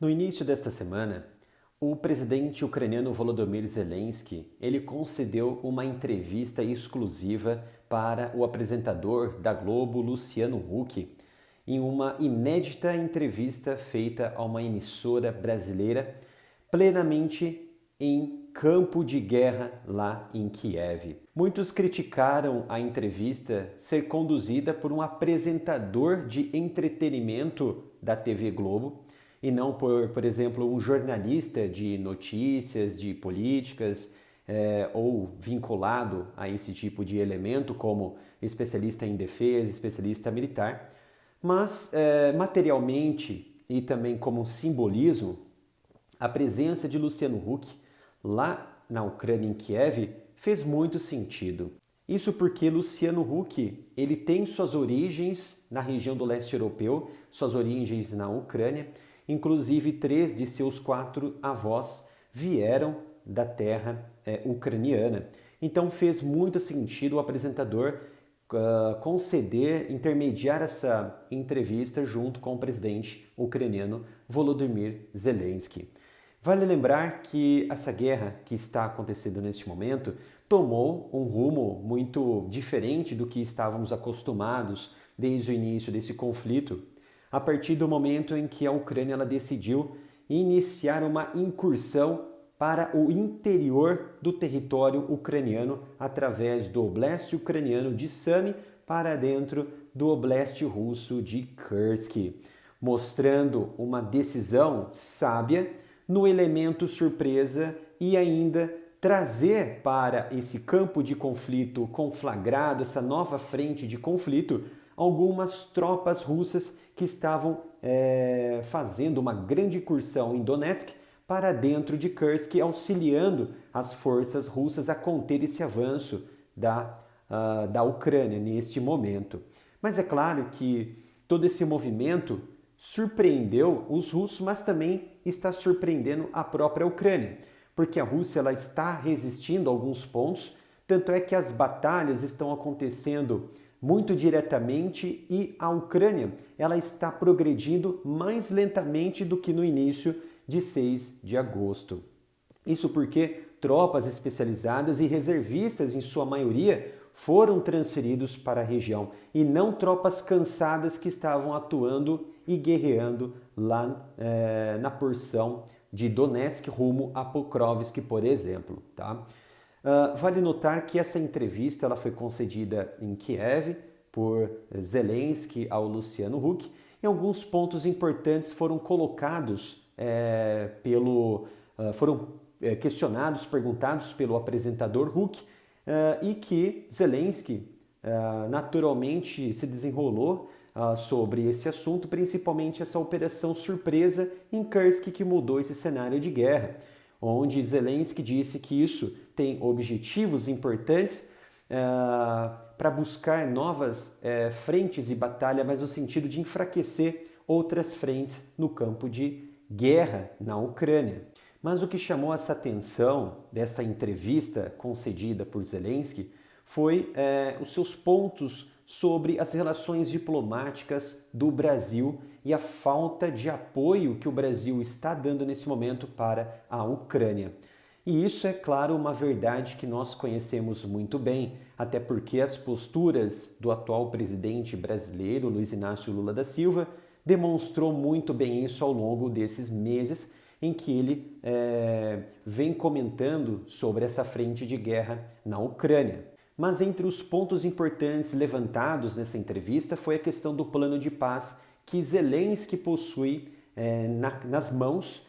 No início desta semana, o presidente ucraniano Volodymyr Zelensky, ele concedeu uma entrevista exclusiva para o apresentador da Globo, Luciano Huck, em uma inédita entrevista feita a uma emissora brasileira plenamente em campo de guerra lá em Kiev. Muitos criticaram a entrevista ser conduzida por um apresentador de entretenimento da TV Globo e não por exemplo, um jornalista de notícias, de políticas, ou vinculado a esse tipo de elemento como especialista em defesa, especialista militar, mas materialmente e também como simbolismo, a presença de Luciano Huck lá na Ucrânia, em Kiev, fez muito sentido. Isso porque Luciano Huck ele tem suas origens na região do leste europeu, suas origens na Ucrânia, inclusive 3 de seus 4 avós vieram da terra ucraniana. Então fez muito sentido o apresentador conceder, intermediar essa entrevista junto com o presidente ucraniano Volodymyr Zelensky. Vale lembrar que essa guerra que está acontecendo neste momento tomou um rumo muito diferente do que estávamos acostumados desde o início desse conflito, a partir do momento em que a Ucrânia ela decidiu iniciar uma incursão para o interior do território ucraniano através do Oblast ucraniano de Sami para dentro do Oblast russo de Kursk, mostrando uma decisão sábia no elemento surpresa e ainda trazer para esse campo de conflito conflagrado, essa nova frente de conflito, algumas tropas russas que estavam fazendo uma grande incursão em Donetsk para dentro de Kursk, auxiliando as forças russas a conter esse avanço da Ucrânia neste momento. Mas é claro que todo esse movimento surpreendeu os russos, mas também está surpreendendo a própria Ucrânia, porque a Rússia ela está resistindo a alguns pontos, tanto é que as batalhas estão acontecendo muito diretamente e a Ucrânia ela está progredindo mais lentamente do que no início de 6 de agosto. Isso porque tropas especializadas e reservistas, em sua maioria, foram transferidos para a região e não tropas cansadas que estavam atuando e guerreando lá na porção de Donetsk rumo a Pokrovsk, por exemplo. Tá? Vale notar que essa entrevista ela foi concedida em Kiev por Zelensky ao Luciano Huck e alguns pontos importantes foram colocados foram questionados, perguntados pelo apresentador Huck e que Zelensky naturalmente se desenrolou sobre esse assunto, principalmente essa operação surpresa em Kursk que mudou esse cenário de guerra, onde Zelensky disse que isso tem objetivos importantes para buscar novas frentes de batalha, mas no sentido de enfraquecer outras frentes no campo de guerra na Ucrânia. Mas o que chamou essa atenção dessa entrevista concedida por Zelensky foi os seus pontos sobre as relações diplomáticas do Brasil e a falta de apoio que o Brasil está dando nesse momento para a Ucrânia. E isso é, claro, uma verdade que nós conhecemos muito bem, até porque as posturas do atual presidente brasileiro, Luiz Inácio Lula da Silva, demonstrou muito bem isso ao longo desses meses em que ele vem comentando sobre essa frente de guerra na Ucrânia. Mas entre os pontos importantes levantados nessa entrevista foi a questão do plano de paz que Zelensky possui nas mãos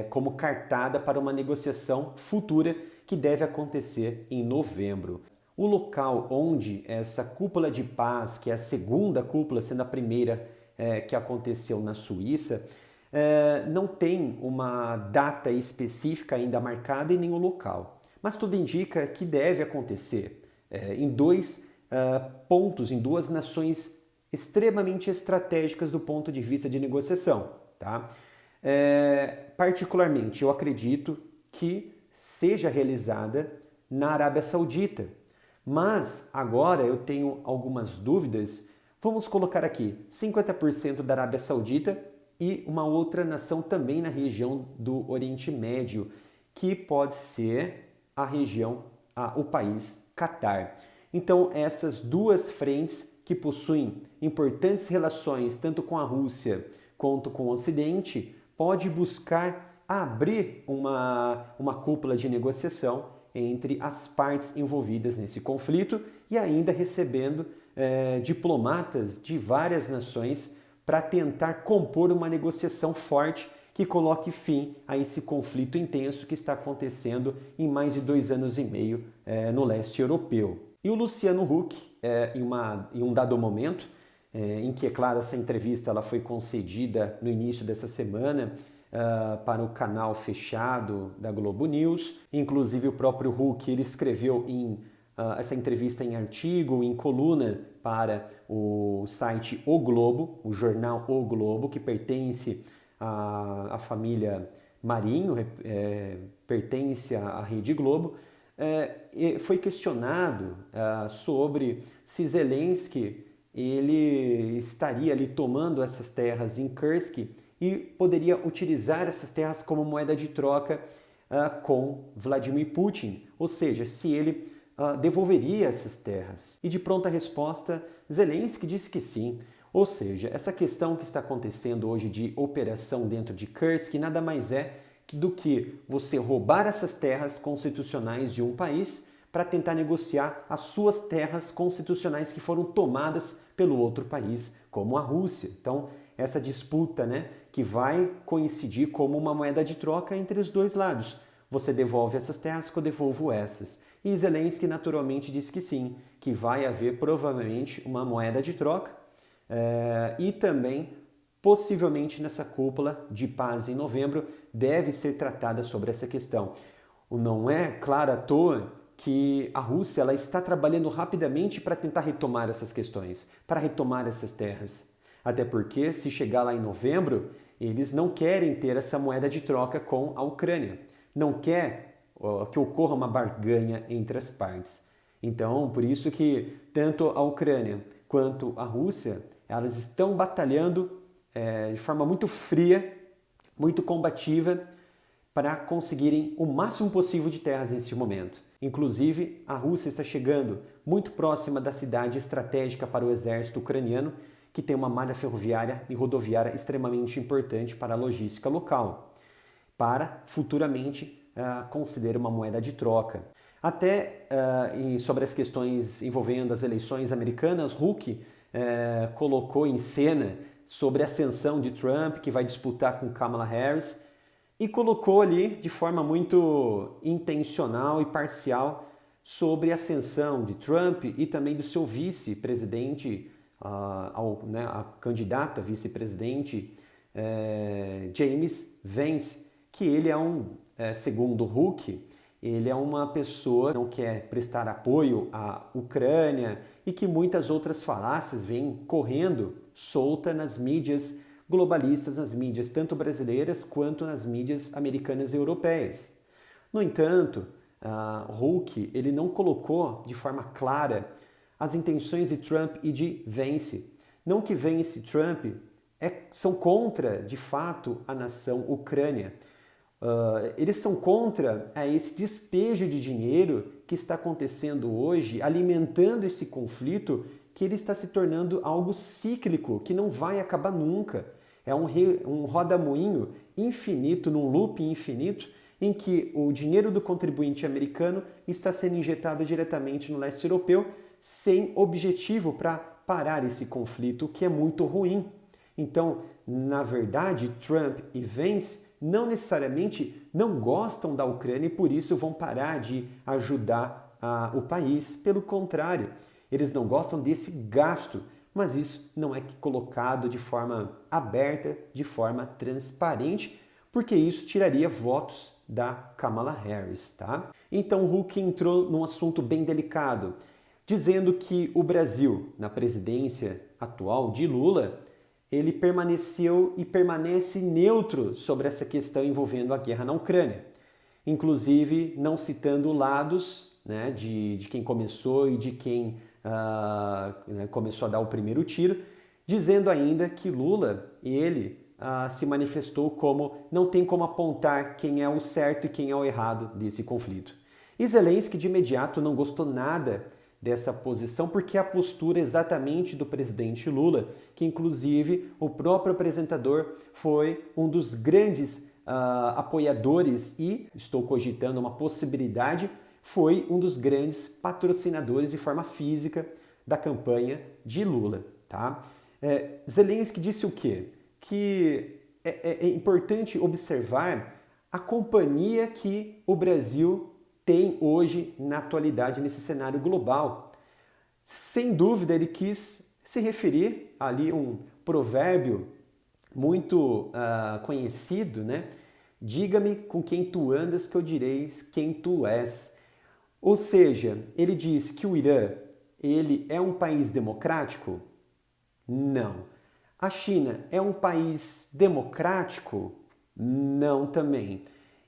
como cartada para uma negociação futura que deve acontecer em novembro. O local onde essa cúpula de paz, que é a segunda cúpula, sendo a primeira que aconteceu na Suíça, não tem uma data específica ainda marcada e nem o local. Mas tudo indica que deve acontecer em dois pontos, em duas nações extremamente estratégicas do ponto de vista de negociação. Tá? Particularmente, eu acredito que seja realizada na Arábia Saudita. Mas agora eu tenho algumas dúvidas. Vamos colocar aqui 50% da Arábia Saudita e uma outra nação também na região do Oriente Médio, que pode ser a região, o país Catar. Então, essas duas frentes que possuem importantes relações tanto com a Rússia quanto com o Ocidente, pode buscar abrir uma cúpula de negociação entre as partes envolvidas nesse conflito e ainda recebendo diplomatas de várias nações para tentar compor uma negociação forte que coloque fim a esse conflito intenso que está acontecendo em mais de 2 anos e meio no leste europeu. E o Luciano Huck, em um dado momento, em que, é claro, essa entrevista ela foi concedida no início dessa semana para o canal fechado da Globo News. Inclusive o próprio Huck ele escreveu essa entrevista em artigo, em coluna para o site O Globo, o jornal O Globo, que pertence à família Marinho, pertence à Rede Globo. Foi questionado sobre se Zelensky ele estaria ali tomando essas terras em Kursk e poderia utilizar essas terras como moeda de troca com Vladimir Putin, ou seja, se ele devolveria essas terras. E de pronta resposta, Zelensky disse que sim. Ou seja, essa questão que está acontecendo hoje de operação dentro de Kursk nada mais é do que você roubar essas terras constitucionais de um país para tentar negociar as suas terras constitucionais que foram tomadas pelo outro país, como a Rússia. Então, essa disputa, que vai coincidir como uma moeda de troca entre os dois lados. Você devolve essas terras que eu devolvo essas. E Zelensky naturalmente disse que sim, que vai haver provavelmente uma moeda de troca e também possivelmente nessa cúpula de paz em novembro deve ser tratada sobre essa questão. Não é claro à toa que a Rússia ela está trabalhando rapidamente para tentar retomar essas questões, para retomar essas terras. Até porque, se chegar lá em novembro, eles não querem ter essa moeda de troca com a Ucrânia. Não quer que ocorra uma barganha entre as partes. Então, por isso que tanto a Ucrânia quanto a Rússia, elas estão batalhando de forma muito fria, muito combativa, para conseguirem o máximo possível de terras nesse momento. Inclusive, a Rússia está chegando muito próxima da cidade estratégica para o exército ucraniano, que tem uma malha ferroviária e rodoviária extremamente importante para a logística local, para futuramente considerar uma moeda de troca. Até sobre as questões envolvendo as eleições americanas, Huck colocou em cena sobre a ascensão de Trump, que vai disputar com Kamala Harris, e colocou ali de forma muito intencional e parcial sobre a ascensão de Trump e também do seu vice-presidente, a candidata vice-presidente James Vance, que ele segundo Huck, ele é uma pessoa que não quer prestar apoio à Ucrânia e que muitas outras falácias vêm correndo solta nas mídias globalistas, nas mídias tanto brasileiras quanto nas mídias americanas e europeias. No entanto, Huck ele não colocou de forma clara as intenções de Trump e de Vance. Não que Vance e Trump são contra, de fato, a nação Ucrânia. Eles são contra esse despejo de dinheiro que está acontecendo hoje, alimentando esse conflito que ele está se tornando algo cíclico, que não vai acabar nunca. É um rodamuinho infinito, num loop infinito, em que o dinheiro do contribuinte americano está sendo injetado diretamente no leste europeu, sem objetivo para parar esse conflito, o que é muito ruim. Então, na verdade, Trump e Vance não necessariamente não gostam da Ucrânia e por isso vão parar de ajudar o país. Pelo contrário, eles não gostam desse gasto, mas isso não é colocado de forma aberta, de forma transparente, porque isso tiraria votos da Kamala Harris, tá? Então Huck entrou num assunto bem delicado, dizendo que o Brasil, na presidência atual de Lula, ele permaneceu e permanece neutro sobre essa questão envolvendo a guerra na Ucrânia. Inclusive, não citando lados de quem começou e de quem começou a dar o primeiro tiro, dizendo ainda que Lula, ele se manifestou como não tem como apontar quem é o certo e quem é o errado desse conflito. E Zelensky de imediato não gostou nada dessa posição, porque a postura exatamente do presidente Lula, que inclusive o próprio apresentador foi um dos grandes apoiadores e, estou cogitando uma possibilidade, foi um dos grandes patrocinadores de forma física da campanha de Lula. Tá? Zelensky disse o quê? Que é importante observar a companhia que o Brasil tem hoje na atualidade nesse cenário global. Sem dúvida, ele quis se referir ali um provérbio muito conhecido, né? Diga-me com quem tu andas que eu direi quem tu és. Ou seja, ele diz que o Irã, ele é um país democrático? Não. A China é um país democrático? Não também.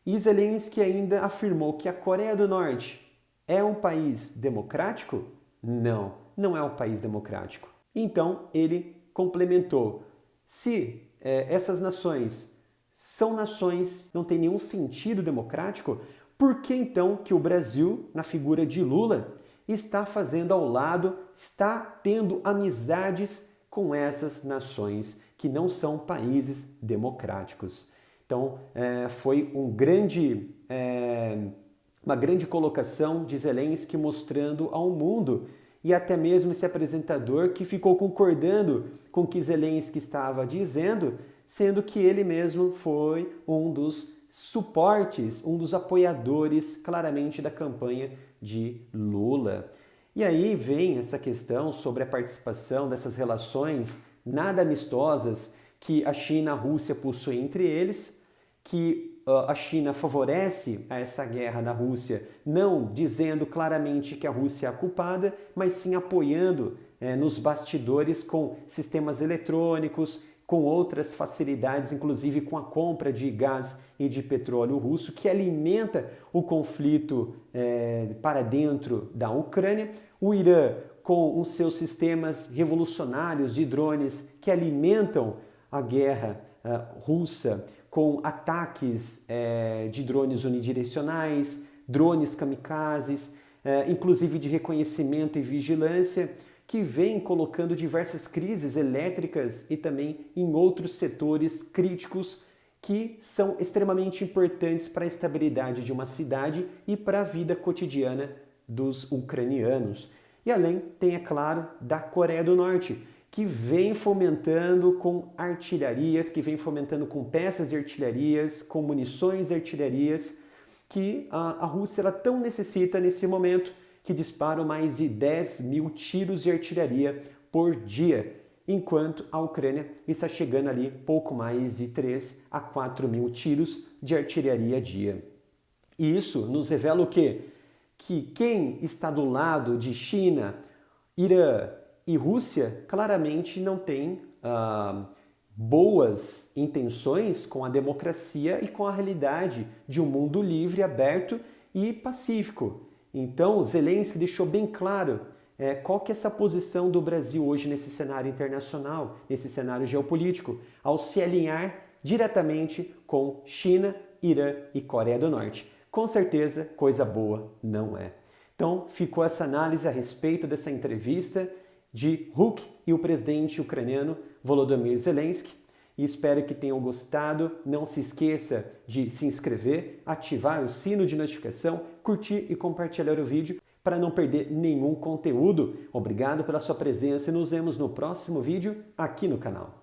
E Zelensky ainda afirmou que a Coreia do Norte é um país democrático? Não, não é um país democrático. Então ele complementou: se essas nações são nações que não têm nenhum sentido democrático, por que então que o Brasil, na figura de Lula, está fazendo ao lado, está tendo amizades com essas nações que não são países democráticos? Então, foi uma grande colocação de Zelensky mostrando ao mundo, e até mesmo esse apresentador que ficou concordando com o que Zelensky estava dizendo, sendo que ele mesmo foi um dos suportes, um dos apoiadores claramente da campanha de Lula. E aí vem essa questão sobre a participação dessas relações nada amistosas que a China e a Rússia possuem entre eles, que a China favorece a essa guerra da Rússia, não dizendo claramente que a Rússia é a culpada, mas sim apoiando nos bastidores com sistemas eletrônicos, com outras facilidades, inclusive com a compra de gás e de petróleo russo, que alimenta o conflito para dentro da Ucrânia. O Irã, com os seus sistemas revolucionários de drones que alimentam a guerra russa, com ataques de drones unidirecionais, drones kamikazes, inclusive de reconhecimento e vigilância, que vem colocando diversas crises elétricas e também em outros setores críticos que são extremamente importantes para a estabilidade de uma cidade e para a vida cotidiana dos ucranianos. E além, tem, é claro, da Coreia do Norte, que vem fomentando com artilharias, que vem fomentando com peças de artilharias, com munições de artilharias, que a Rússia ela tão necessita nesse momento, que disparam mais de 10 mil tiros de artilharia por dia, enquanto a Ucrânia está chegando ali pouco mais de 3 a 4 mil tiros de artilharia dia. E isso nos revela o quê? Que quem está do lado de China, Irã e Rússia claramente não tem boas intenções com a democracia e com a realidade de um mundo livre, aberto e pacífico. Então, Zelensky deixou bem claro qual que é essa posição do Brasil hoje nesse cenário internacional, nesse cenário geopolítico, ao se alinhar diretamente com China, Irã e Coreia do Norte. Com certeza, coisa boa não é. Então, ficou essa análise a respeito dessa entrevista de Huck e o presidente ucraniano Volodymyr Zelensky. E espero que tenham gostado. Não se esqueça de se inscrever, ativar o sino de notificação, curtir e compartilhar o vídeo para não perder nenhum conteúdo. Obrigado pela sua presença e nos vemos no próximo vídeo aqui no canal.